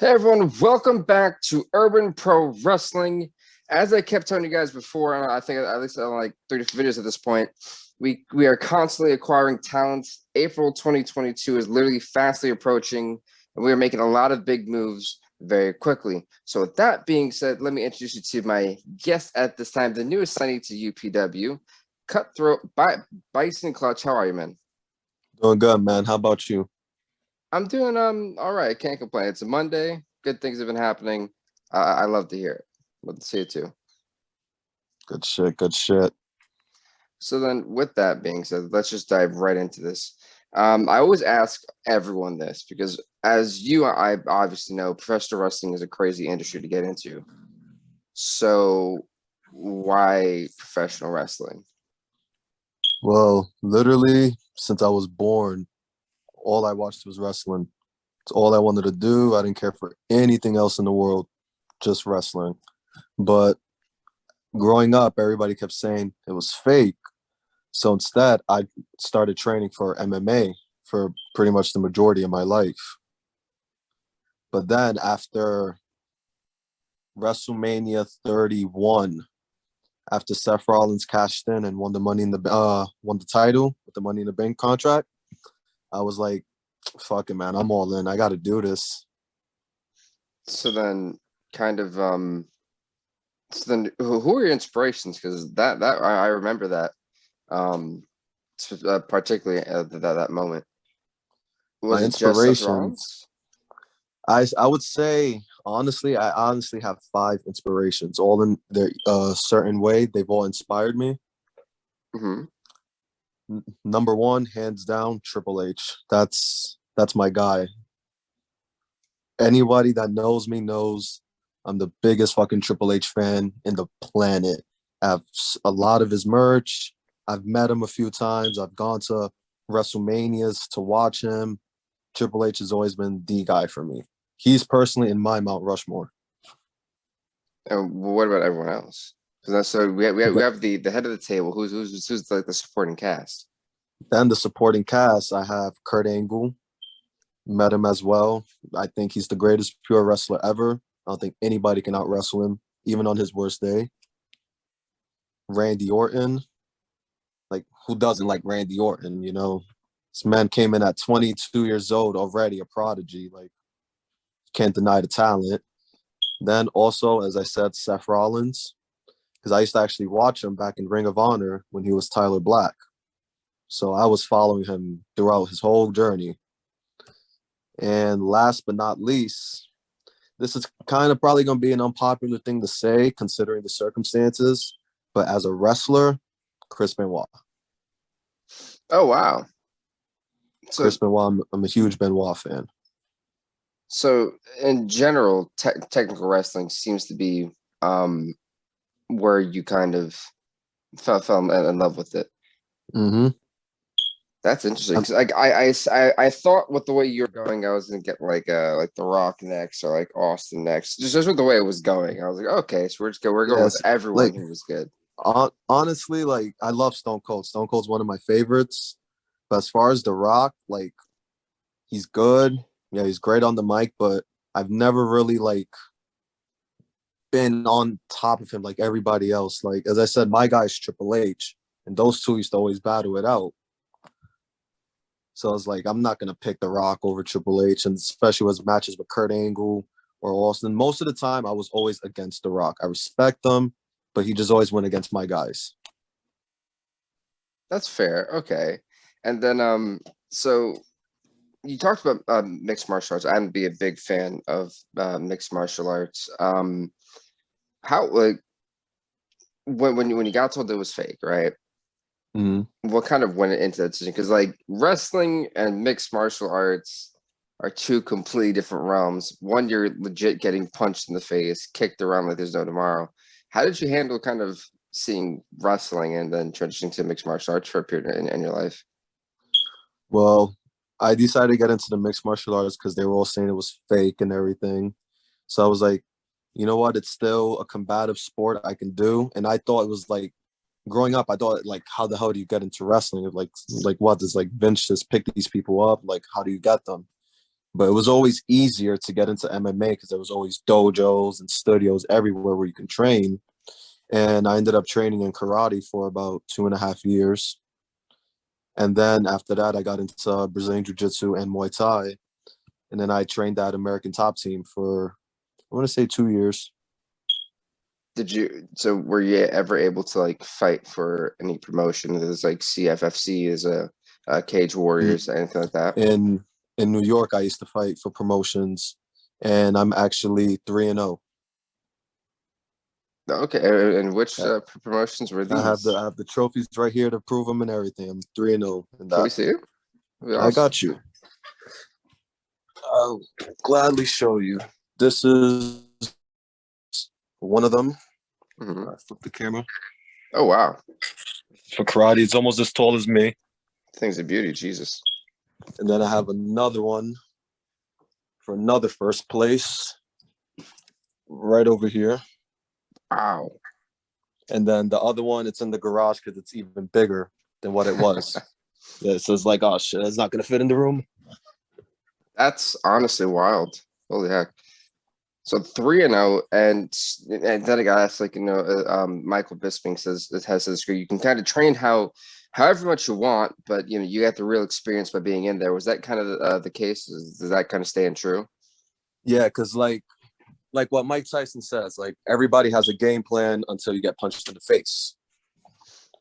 Hey everyone, welcome back to Urban Pro Wrestling. As I kept telling you guys before, and I think at least on like 30 videos at this point, we are constantly acquiring talent. April 2022 is literally fastly approaching, and we are making a lot of big moves very quickly. So with that being said, let me introduce you to my guest at this time, the newest signee to UPW, Cutthroat Byson Clutch. How are you, man? Doing good, man. How about you? I'm doing all right. Can't complain. It's a Monday. Good things have been happening. I love to hear it. Love to see it too. Good shit, good shit. So then, with that being said, let's just dive right into this. I always ask everyone this because, as you, I obviously know, professional wrestling is a crazy industry to get into. So, why professional wrestling? Well, literally, since I was born, all I watched was wrestling. It's all I wanted to do. I didn't care for anything else in the world, just wrestling. But growing up, everybody kept saying it was fake. So instead, I started training for MMA for pretty much the majority of my life. But then after WrestleMania 31, after Seth Rollins cashed in and won the title with the Money in the Bank contract, I was like, "Fuck it, man! I'm all in. I got to do this." So then, kind of, so then, who are your inspirations? Because I remember that, um, particularly at that moment. Was My it just Seth inspirations, Rollins? I would say honestly, I honestly have five inspirations, all in their certain way. They've all inspired me. Hmm. Number one, hands down, Triple H. That's my guy. Anybody that knows me knows I'm the biggest fucking Triple H fan in the planet. I have a lot of his merch. I've met him a few times. I've gone to WrestleManias to watch him. Triple H has always been the guy for me. He's personally in my Mount Rushmore. And what about everyone else? Because that's so we have the head of the table. Who's like the supporting cast? Then the supporting cast, I have Kurt Angle. Met him as well. I think he's the greatest pure wrestler ever. I don't think anybody can out wrestle him, even on his worst day. Randy Orton, like who doesn't like Randy Orton? This man came in at 22 years old already, a prodigy. Like can't deny the talent. Then also, as I said, Seth Rollins, because I used to actually watch him back in Ring of Honor when he was Tyler Black. So I was following him throughout his whole journey. And last but not least, this is kind of probably going to be an unpopular thing to say considering the circumstances, but as a wrestler, Chris Benoit. Oh wow! So Chris Benoit, I'm a huge Benoit fan. so in general, technical wrestling seems to be where you kind of fell in love with it. Mm-hmm. That's interesting because like I thought with the way you're going, I was gonna get like The Rock next or like Austin next. Just with the way it was going, I was like, okay, so we're going with Yes, everyone like who was good. honestly, like I love Stone Cold. Stone Cold's one of my favorites. But as far as The Rock, like he's good. Yeah, he's great on the mic, but I've never really like been on top of him like everybody else. Like as I said, my guy's Triple H, and those two used to always battle it out. So I was like, I'm not gonna pick The Rock over Triple H, and especially with matches with Kurt Angle or Austin. Most of the time, I was always against The Rock. I respect them, but he just always went against my guys. That's fair. Okay, and then so you talked about mixed martial arts. I'd be a big fan of mixed martial arts. How like when you got told it was fake, right? Mm-hmm. What kind of went into that decision? Because like wrestling and mixed martial arts are two completely different realms. One, you're legit getting punched in the face, kicked around like there's no tomorrow. How did you handle kind of seeing wrestling and then transitioning to mixed martial arts for a period in your life? Well, I decided to get into the mixed martial arts because they were all saying it was fake and everything. So I was like, you know what? It's still a combative sport I can do. And I thought it was like growing up, I thought like, how the hell do you get into wrestling? Like what does like Vince just pick these people up? Like, how do you get them? But it was always easier to get into MMA because there was always dojos and studios everywhere where you can train. And I ended up training in karate for about 2.5 years. And then after that, I got into Brazilian Jiu-Jitsu and Muay Thai. And then I trained at American Top Team for, I want to say 2 years. So were you ever able to like fight for any promotion? There's like CFFC is a Cage Warriors, anything like that? In New York, I used to fight for promotions, and I'm actually 3-0. Okay, and which promotions were I have these? the trophies right here to prove them and everything. I'm 3-0 in Can we that. see it? That'd be I awesome. got you. I'll gladly show you. This is one of them. Mhm. I flip the camera. Oh wow, For karate, it's almost as tall as me. things of beauty, Jesus. And then I have another one for another first place right over here. Wow. And then the other one, it's in the garage because it's even bigger than what it was. Yeah, so it's like, oh shit, it's not gonna fit in the room. That's honestly wild. Holy heck. So 3-0, and then I got asked, like, Michael Bisping says it has this you can kind of train however much you want, but you get the real experience by being in there. Was that kind of the case? Does that kind of stand true? Yeah, because like what Mike Tyson says, like everybody has a game plan until you get punched in the face.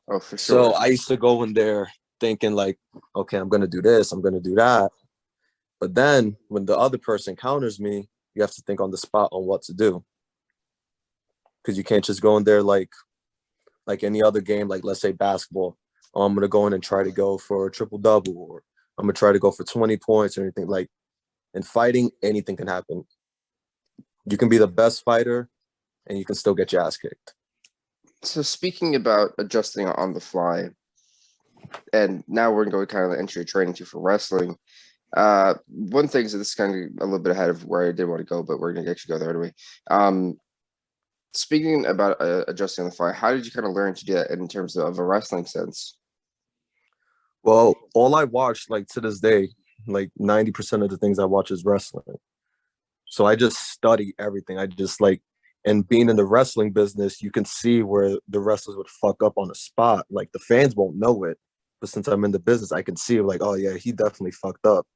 Oh, for sure. So I used to go in there thinking like, okay, I'm gonna do this, I'm gonna do that. But then when the other person counters me, you have to think on the spot on what to do. Because you can't just go in there like any other game, like let's say basketball. Oh, I'm gonna go in and try to go for a triple double, or I'm gonna try to go for 20 points or anything. Like in fighting, anything can happen. You can be the best fighter and you can still get your ass kicked. So speaking about adjusting on the fly, and now we're going to kind of enter your training too for wrestling. One thing is, this is kind of a little bit ahead of where I did want to go, but we're going to actually go there anyway. Speaking about adjusting on the fly, how did you kind of learn to do that in terms of a wrestling sense? Well, all I watch, like to this day, like 90% of the things I watch is wrestling. So I just study everything. I just like, and being in the wrestling business, you can see where the wrestlers would fuck up on the spot. Like the fans won't know it, but since I'm in the business, I can see like, oh yeah, he definitely fucked up.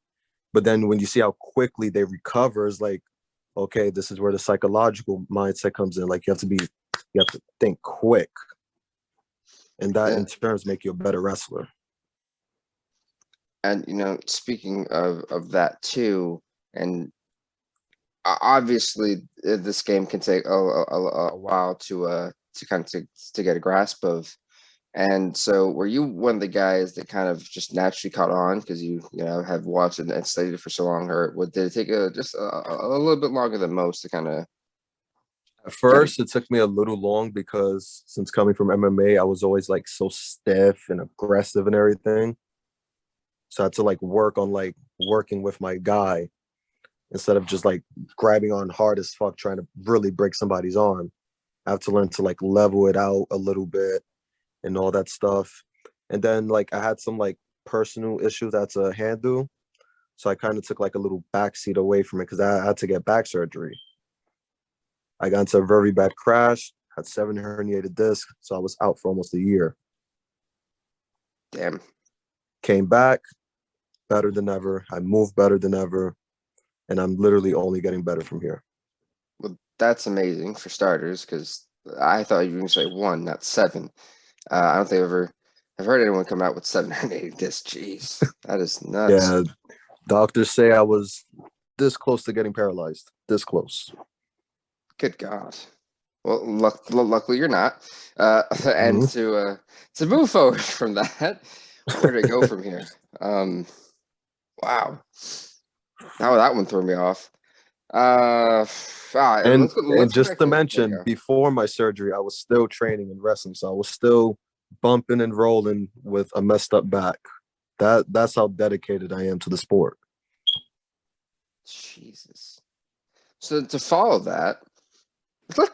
But then when you see how quickly they recover, it's like, okay, this is where the psychological mindset comes in. Like you have to think quick, and that Yeah. in turns make you a better wrestler. And speaking of that too, and obviously this game can take a while to kind of to get a grasp of. And so were you one of the guys that kind of just naturally caught on because you have watched and studied it for so long, or did it take just a little bit longer than most to kind of At get it? first, it took me a little long because since coming from MMA, I was always like so stiff and aggressive and everything. So I had to like work on like working with my guy instead of just like grabbing on hard as fuck trying to really break somebody's arm. I have to learn to like level it out a little bit and all that stuff. And then like I had some like personal issues that's a handle. So I kind of took like a little backseat away from it because I had to get back surgery. I got into a very bad crash, had 7 herniated discs, so I was out for almost a year. Damn. Came back better than ever. I moved better than ever, and I'm literally only getting better from here. Well, that's amazing for starters, because I thought you were going to say 1, not 7. I don't think I've heard anyone come out with 780 discs. Jeez, that is nuts. Yeah, doctors say I was this close to getting paralyzed. This close. Good God. Well, luckily you're not. And to move forward from that, where to go from here? Wow. Now that one threw me off. All right, And let's go just back to to there you mention, go. before my surgery, I was still training in wrestling, so I was still bumping and rolling with a messed up back. That's how dedicated I am to the sport. Jesus. So to follow that,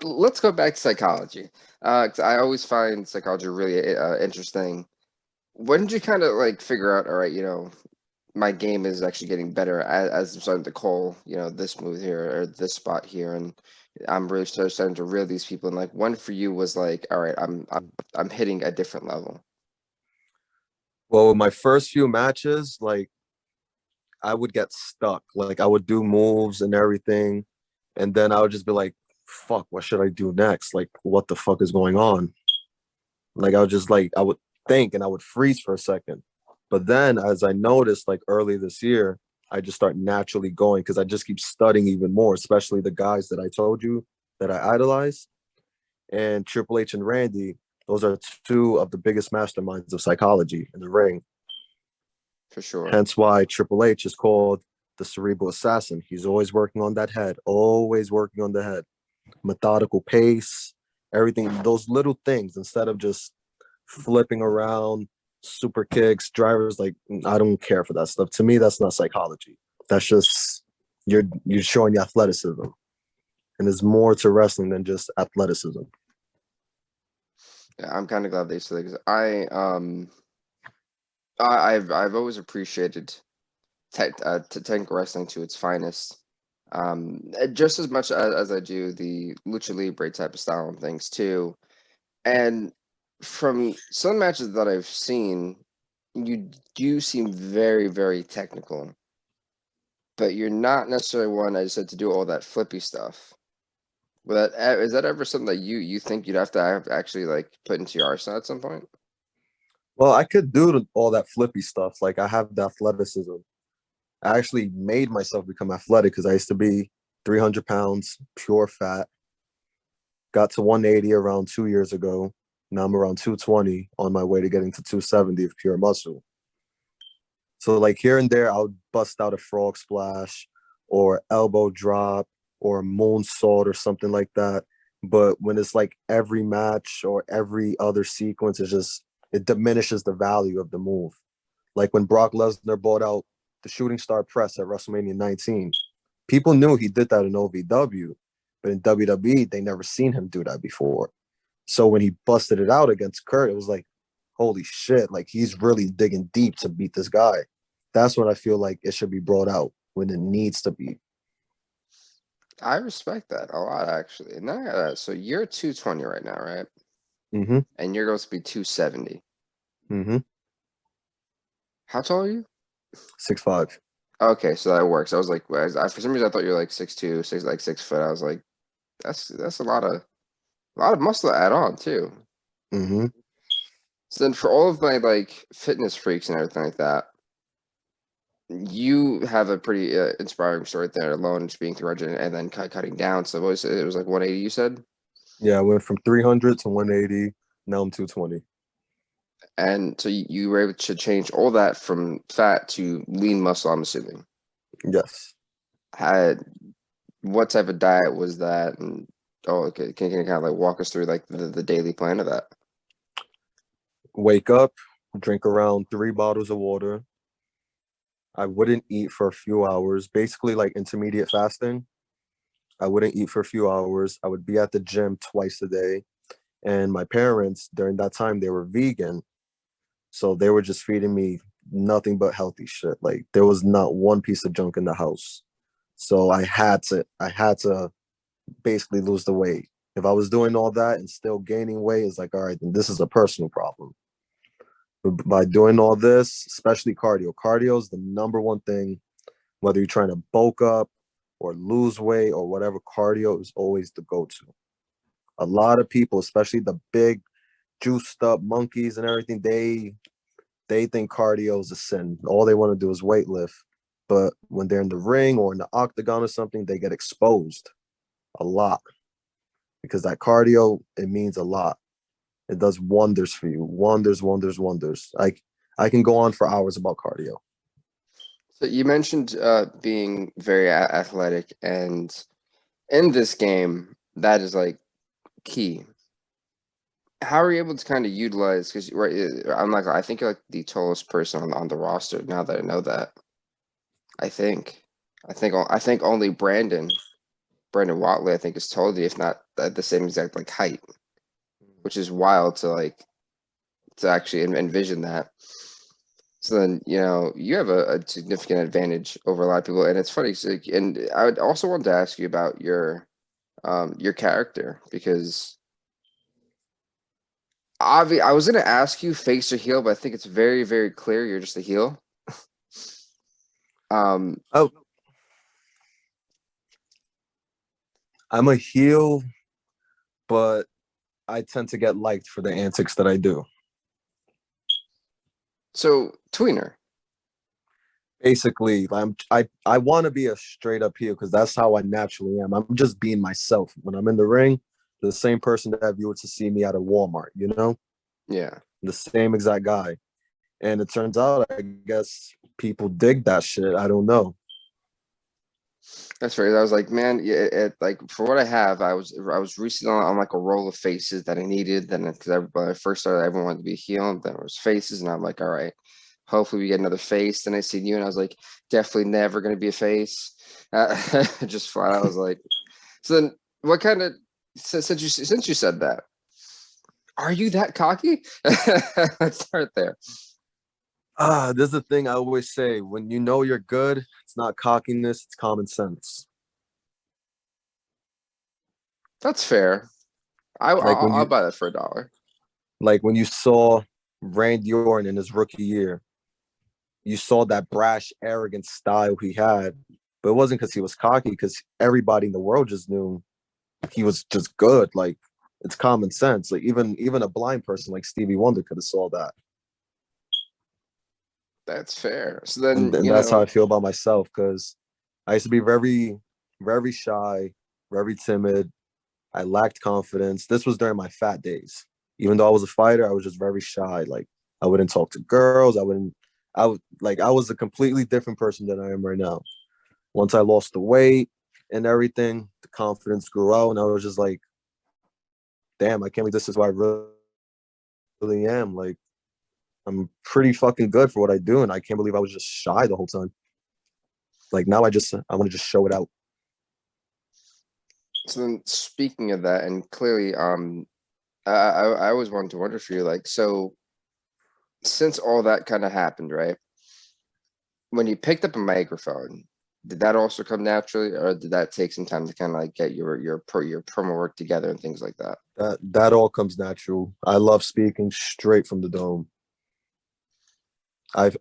let's go back to psychology. 'Cause I always find psychology really interesting. When did you kind of like figure out, all right, my game is actually getting better as I'm starting to call, this move here or this spot here, and I'm really starting to reel these people. And like one for you was like, all right, I'm hitting a different level. Well, my first few matches, like I would get stuck. Like I would do moves and everything, and then I would just be like, "Fuck, what should I do next? Like, what the fuck is going on?" Like I would just like I would think and I would freeze for a second. But then as I noticed like early this year, I just start naturally going because I just keep studying even more, especially the guys that I told you that I idolize. And Triple H and Randy, those are two of the biggest masterminds of psychology in the ring. For sure. Hence why Triple H is called the cerebral assassin. He's always working on that head, always working on the head. Methodical pace, everything, those little things instead of just flipping around, super kicks, drivers. Like I don't care for that stuff. To me, that's not psychology. That's just you're showing the athleticism, and there's more to wrestling than just athleticism. Yeah, I'm kind of glad they said that because I've always appreciated technical wrestling to its finest. Just as much as I do the lucha libre type of style and things too. And from some matches that I've seen, you do seem very, very technical, but you're not necessarily one, I said, to do all that flippy stuff. Is that ever something that you think you'd have to actually like put into your arsenal at some point? Well, I could do all that flippy stuff. Like I have the athleticism. I actually made myself become athletic because I used to be 300 pounds, pure fat. Got to 180 around 2 years ago. Now I'm around 220 on my way to getting to 270 of pure muscle. So like here and there, I'll bust out a frog splash or elbow drop or moonsault or something like that. But when it's like every match or every other sequence, it diminishes the value of the move. Like when Brock Lesnar brought out the shooting star press at WrestleMania 19, people knew he did that in OVW, but in WWE, they never seen him do that before. So when he busted it out against Kurt, it was like, holy shit, like he's really digging deep to beat this guy. That's when I feel like it should be brought out when it needs to be. I respect that a lot, actually. And then I got so you're 220 right now, right? Mm-hmm. And you're going to be 270. Mm-hmm. How tall are you? 6'5". Okay, so that works. I was like, for some reason I thought you were like 6'2", 6 foot. I was like, that's a lot of muscle to add on too. Mm-hmm. So then for all of my like fitness freaks and everything like that, you have a pretty inspiring story there alone, just being 300 and then cutting down. So it was like 180, you said? Yeah, I went from 300 to 180. Now I'm 220. And so you were able to change all that from fat to lean muscle, I'm assuming. Yes. Had What type of diet was that? And okay, can you kind of like walk us through like the daily plan of that? Wake up, drink around 3 bottles of water. I wouldn't eat for a few hours, basically like intermediate fasting. I wouldn't eat for a few hours. I would be at the gym twice a day. And my parents, during that time, they were vegan. So they were just feeding me nothing but healthy shit. Like there was not one piece of junk in the house. So I had to basically lose the weight. If I was doing all that and still gaining weight, it's like, all right, then this is a personal problem. But by doing all this, especially cardio is the number one thing, whether you're trying to bulk up or lose weight or whatever, cardio is always the go-to. A lot of people, especially the big juiced up monkeys and everything, they think cardio is a sin. All they want to do is weight lift. But when they're in the ring or in the octagon or something, they get exposed a lot because that cardio, it means a lot. It does wonders for you. Wonders, wonders, wonders. I can go on for hours about cardio. So you mentioned being very athletic, and in this game, that is like key. How are you able to kind of utilize? Because right, I think you're like the tallest person on the roster. Now that I know that, I think, I think only Brandon Watley, I think, is taller, if not at the same exact like height, which is wild to actually envision that. So then, you have a significant advantage over a lot of people, and it's funny. And I would also want to ask you about your character because I was going to ask you face or heel, but I think it's very, very clear you're just a heel. Um, Oh, I'm a heel, but I tend to get liked for the antics that I do. so tweener. Basically, I want to be a straight up heel because that's how I naturally am. I'm just being myself when I'm in the ring. The same person that you were to see me at a Walmart, Yeah. the same exact guy. And it turns out, I guess people dig that shit. I don't know. That's right. I was like, man, yeah, like for what I have, I was recently on like a roll of faces that I needed. Then because when I first started, everyone wanted to be a heel, and then it was faces, and I'm like, all right, hopefully we get another face. Then I seen you, and I was like, definitely never going to be a face. Just flat. I was like, so then what kind of since you said that, are you that cocky? Let's start there. This is the thing I always say. When you know you're good, it's not cockiness, it's common sense. That's fair. Like when I'll you buy that for $1. like when you saw Randy Orton in his rookie year, you saw that brash, arrogant style he had. But it wasn't because he was cocky, because everybody in the world just knew he was just good. Like it's common sense. Like even a blind person like Stevie Wonder could have saw that. That's fair. So And, then, and that's how I feel about myself, because I used to be very, very shy, very timid. I lacked confidence. This was during my fat days. Even though I was a fighter, I was just very shy. Like I wouldn't talk to girls. I was a completely different person than I am right now. Once I lost the weight and everything, the confidence grew out, and I was just like, damn, I can't believe this is who I really am. Like I'm pretty fucking good for what I do, and I can't believe I was just shy the whole time. Like now I want to just show it out. So then, speaking of that, and clearly, I always wanted to wonder for you, like, so since all that kind of happened, right? When you picked up a microphone, did that also come naturally, or did that take some time to kind of like get your promo work together and things like that? That all comes natural. I love speaking straight from the dome. I've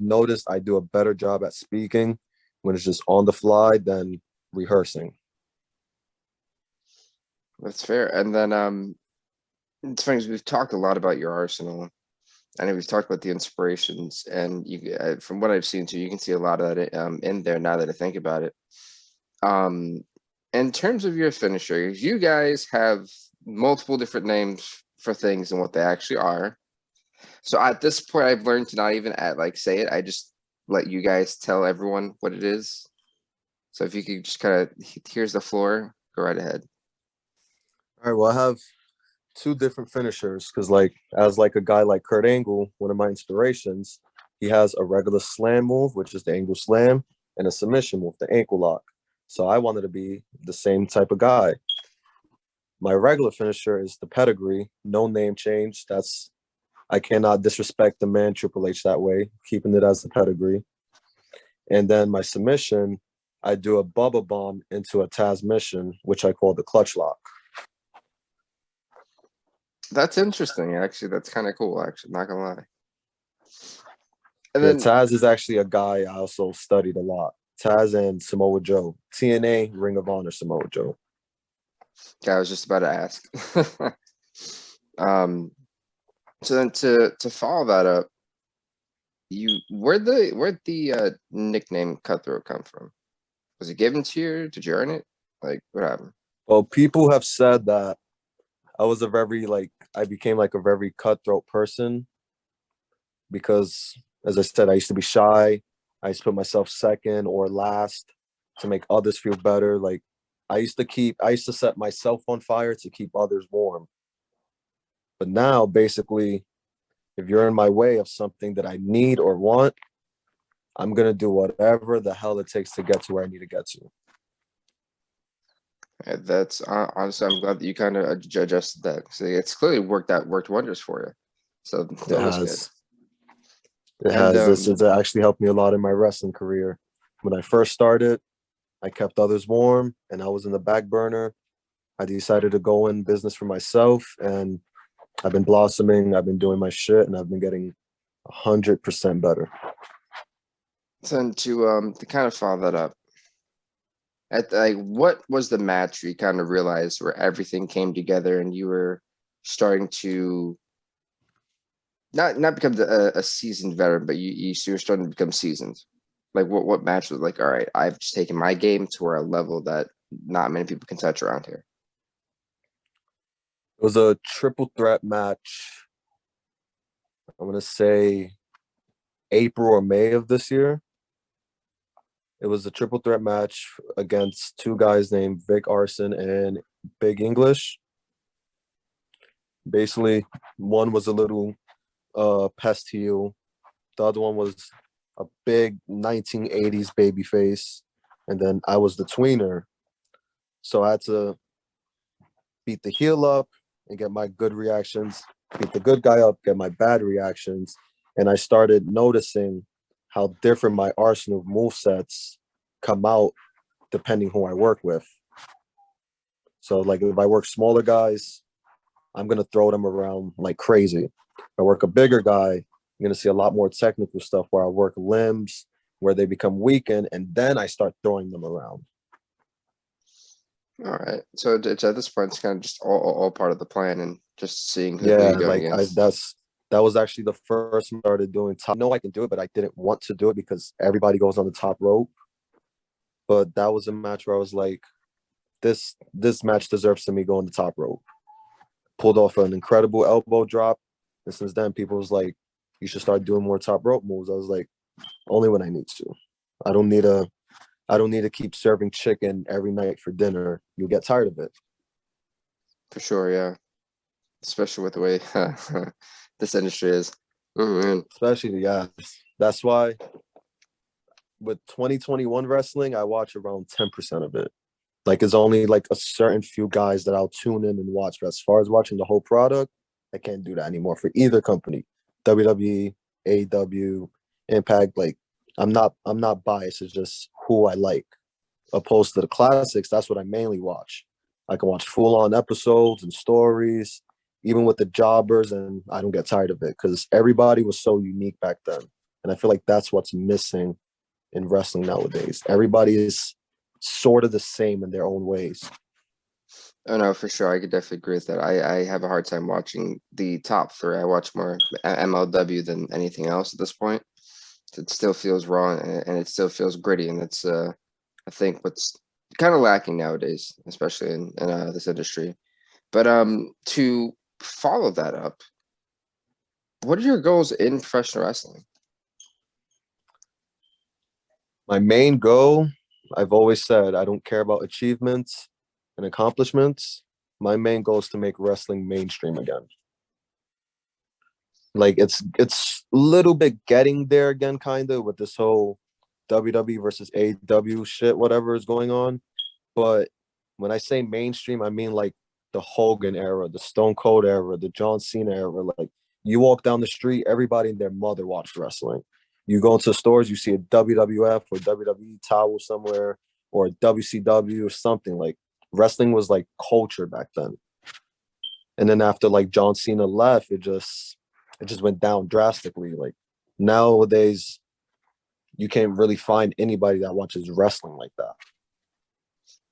noticed I do a better job at speaking when it's just on the fly than rehearsing. That's fair. And then, it's funny 'cause we've talked a lot about your arsenal. I know we've talked about the inspirations, and from what I've seen too, you can see a lot of that in there now that I think about it. Um, in terms of your finishers, you guys have multiple different names for things and what they actually are. So at this point, I've learned to not even like say it. I just let you guys tell everyone what it is. So if you could just kind of here's the floor, go right ahead. All right, well, I have two different finishers because, like, as like a guy like Kurt Angle, one of my inspirations, he has a regular slam move, which is the angle slam, and a submission move, the ankle lock. So I wanted to be the same type of guy. My regular finisher is the pedigree, no name change. I cannot disrespect the man Triple H that way, keeping it as the pedigree. And then my submission, I do a Bubba Bomb into a Taz mission, which I call the clutch lock. That's interesting, actually. That's kind of cool, actually. Not gonna lie. And Yeah, then Taz is actually a guy I also studied a lot. Taz and Samoa Joe, TNA, Ring of Honor, Samoa Joe. I was just about to ask. um, so then to follow that up, where'd the nickname Cutthroat come from? Was it given to you? Did you earn it? Like what happened? Well, people have said that I became like a very cutthroat person because, as I said, I used to be shy. I used to put myself second or last to make others feel better. Like I used to set myself on fire to keep others warm. But now, basically, if you're in my way of something that I need or want, I'm gonna do whatever the hell it takes to get to where I need to get to. That's honestly, I'm glad that you kind of adjusted that. So it's clearly worked wonders for you. So It always good. has. It And has. This has actually helped me a lot in my wrestling career. When I first started, I kept others warm and I was in the back burner. I decided to go in business for myself and I've been blossoming. I've been doing my shit and I've been getting 100% better. then to kind of follow that up, at like what was the match where you kind of realized where everything came together and you were starting to not become a seasoned veteran, but you were starting to become seasoned. Like what match was like, all right, I've just taken my game to a level that not many people can touch around here. It was a triple threat match. I'm gonna say April or May of this year. It was a triple threat match against two guys named Vic Arson and Big English. Basically, one was a little pest heel. The other one was a big 1980s baby face. And then I was the tweener. So I had to beat the heel up and get my good reactions, beat the good guy up, get my bad reactions. And I started noticing how different my arsenal of movesets come out depending who I work with. So like if I work smaller guys, I'm gonna throw them around like crazy. If I work a bigger guy, I'm gonna see a lot more technical stuff where I work limbs, where they become weakened, and then I start throwing them around. All right. So it's at this point, it's kind of just all part of the plan and just seeing who Yeah, you're going like against. that was actually the first I started doing top. I know I can do it, but I didn't want to do it because everybody goes on the top rope. But that was a match where I was like, this match deserves to me go on the top rope. Pulled off an incredible elbow drop. And since then, people was like, you should start doing more top rope moves. I was like, only when I need to. I don't need to keep serving chicken every night for dinner. You'll get tired of it. For sure, yeah. Especially with the way this industry is. Oh, man. Especially, yeah. That's why with 2021 wrestling, I watch around 10% of it. Like it's only like a certain few guys that I'll tune in and watch. But as far as watching the whole product, I can't do that anymore for either company. WWE, AEW, Impact. Like I'm not biased. It's just who I like. Opposed to the classics, that's what I mainly watch. I can watch full on episodes and stories, even with the jobbers, and I don't get tired of it because everybody was so unique back then. And I feel like that's what's missing in wrestling nowadays. Everybody is sort of the same in their own ways. Oh no, for sure. I could definitely agree with that. I have a hard time watching the top three. I watch more MLW than anything else at this point. It still feels raw and it still feels gritty, and that's I think what's kind of lacking nowadays, especially in this industry. But to follow that up, what are your goals in professional wrestling? My main goal, I've always said, I don't care about achievements and accomplishments. My main goal is to make wrestling mainstream again. Like it's a little bit getting there again, kind of with this whole WWE versus AEW shit, whatever is going on. But when I say mainstream, I mean like the Hogan era, the Stone Cold era, the John Cena era. Like you walk down the street, everybody and their mother watched wrestling. You go into stores, you see a WWF or WWE towel somewhere, or a WCW or something. Like wrestling was like culture back then. And then after like John Cena left, it just went down drastically. Like nowadays, you can't really find anybody that watches wrestling like that.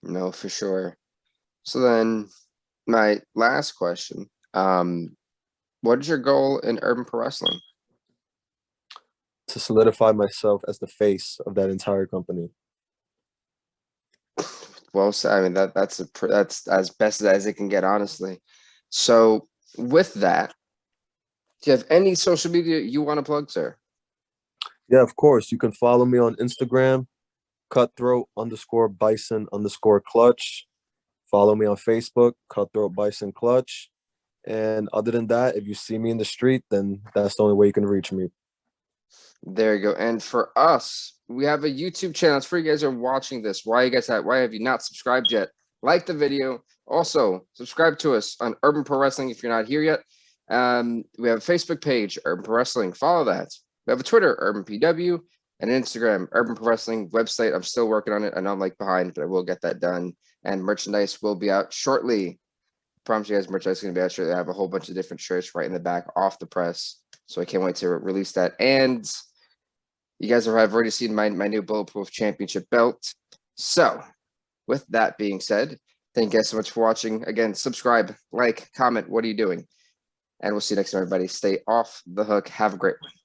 No, for sure. So then my last question, what is your goal in urban pro wrestling? To solidify myself as the face of that entire company. Well, so, I mean that's as best as it can get, honestly. So with that, do you have any social media you want to plug, sir? Yeah, of course. You can follow me on Instagram, cutthroat underscore Byson underscore clutch. Follow me on Facebook, cutthroat Byson clutch. And other than that, if you see me in the street, then that's the only way you can reach me. There you go. And for us, we have a YouTube channel. It's for you guys who are watching this. Why have you not subscribed yet? Like the video. Also, subscribe to us on Urban Pro Wrestling if you're not here yet. We have a Facebook page, Urban Pro Wrestling. Follow that. We have a Twitter, Urban PW, and an Instagram, Urban Pro Wrestling website. I'm still working on it. I know I'm like behind, but I will get that done. And merchandise will be out shortly. Promise you guys, merchandise is going to be out shortly. I have a whole bunch of different shirts right in the back off the press. So I can't wait to release that. And you guys have already seen my new Bulletproof Championship belt. So with that being said, thank you guys so much for watching. Again, subscribe, like, comment. What are you doing? And we'll see you next time, everybody. Stay off the hook. Have a great one.